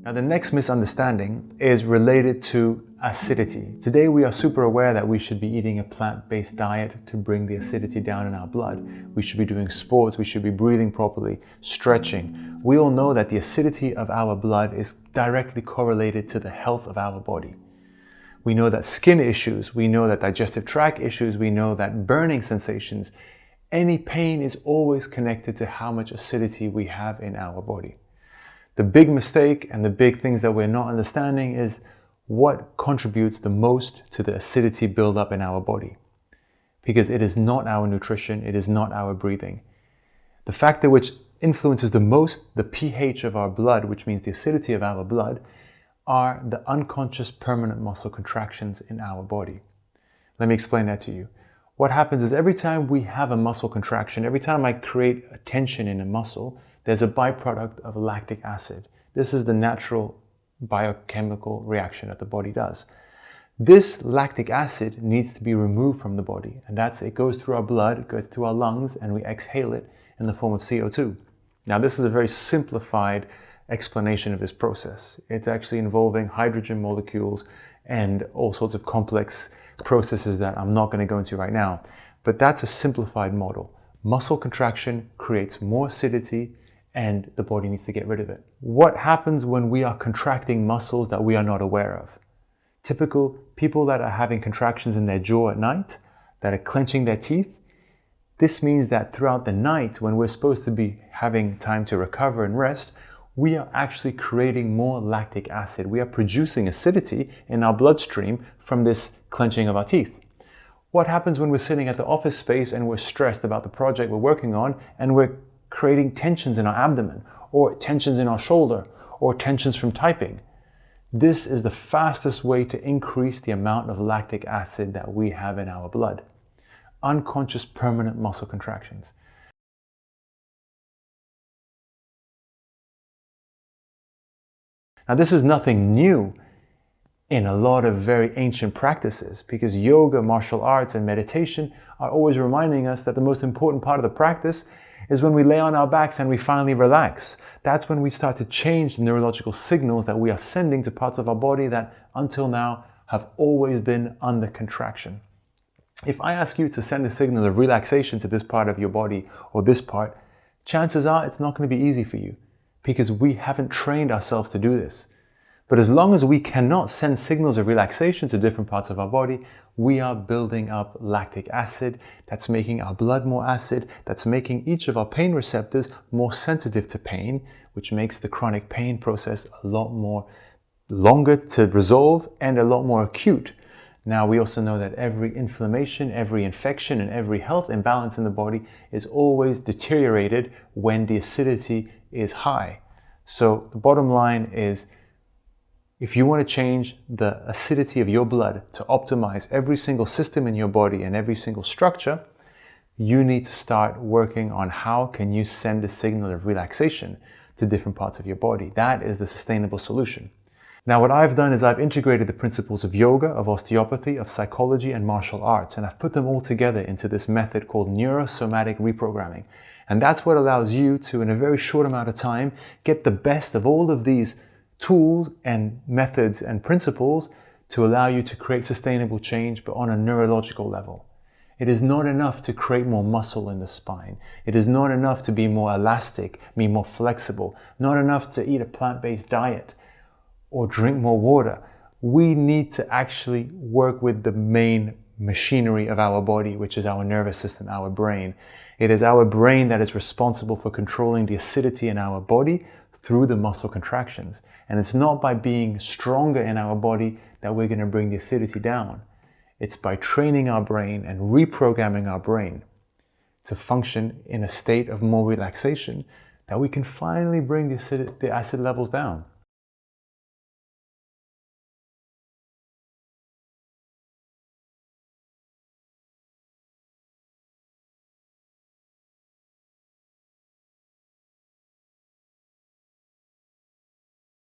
Now, the next misunderstanding is related to acidity. Today, we are super aware that we should be eating a plant-based diet to bring the acidity down in our blood. We should be doing sports, we should be breathing properly, stretching. We all know that the acidity of our blood is directly correlated to the health of our body. We know that skin issues, we know that digestive tract issues, we know that burning sensations, any pain is always connected to how much acidity we have in our body. The big mistake and the big things that we're not understanding is what contributes the most to the acidity buildup in our body. Because it is not our nutrition, it is not our breathing. The factor which influences the most the pH of our blood, which means the acidity of our blood, are the unconscious permanent muscle contractions in our body. Let me explain that to you. What happens is every time we have a muscle contraction, every time I create a tension in a muscle, there's a byproduct of lactic acid. This is the natural biochemical reaction that the body does. This lactic acid needs to be removed from the body, and it goes through our blood, it goes through our lungs, and we exhale it in the form of CO2. Now, this is a very simplified explanation of this process. It's actually involving hydrogen molecules and all sorts of complex processes that I'm not going to go into right now. But that's a simplified model. Muscle contraction creates more acidity, and the body needs to get rid of it. What happens when we are contracting muscles that we are not aware of? Typical people that are having contractions in their jaw at night, that are clenching their teeth, this means that throughout the night, when we're supposed to be having time to recover and rest, we are actually creating more lactic acid. We are producing acidity in our bloodstream from this clenching of our teeth. What happens when we're sitting at the office space and we're stressed about the project we're working on and we're creating tensions in our abdomen, or tensions in our shoulder, or tensions from typing? This is the fastest way to increase the amount of lactic acid that we have in our blood. Unconscious permanent muscle contractions. Now, this is nothing new in a lot of very ancient practices, because yoga, martial arts, and meditation are always reminding us that the most important part of the practice is when we lay on our backs and we finally relax. That's when we start to change the neurological signals that we are sending to parts of our body that until now have always been under contraction. If I ask you to send a signal of relaxation to this part of your body or this part, chances are it's not going to be easy for you, because we haven't trained ourselves to do this. But as long as we cannot send signals of relaxation to different parts of our body, we are building up lactic acid that's making our blood more acid, that's making each of our pain receptors more sensitive to pain, which makes the chronic pain process a lot more longer to resolve and a lot more acute. Now, we also know that every inflammation, every infection, and every health imbalance in the body is always deteriorated when the acidity is high. So the bottom line is, if you want to change the acidity of your blood to optimize every single system in your body and every single structure, you need to start working on how can you send a signal of relaxation to different parts of your body. That is the sustainable solution. Now, what I've done is I've integrated the principles of yoga, of osteopathy, of psychology, and martial arts, and I've put them all together into this method called neuro-somatic reprogramming. And that's what allows you to, in a very short amount of time, get the best of all of these tools and methods and principles to allow you to create sustainable change, but on a neurological level. It is not enough to create more muscle in the spine. It is not enough to be more elastic, be more flexible. Not enough to eat a plant-based diet or drink more water. We need to actually work with the main machinery of our body, which is our nervous system, our brain. It is our brain that is responsible for controlling the acidity in our body through the muscle contractions. And it's not by being stronger in our body that we're going to bring the acidity down. It's by training our brain and reprogramming our brain to function in a state of more relaxation that we can finally bring the acid levels down.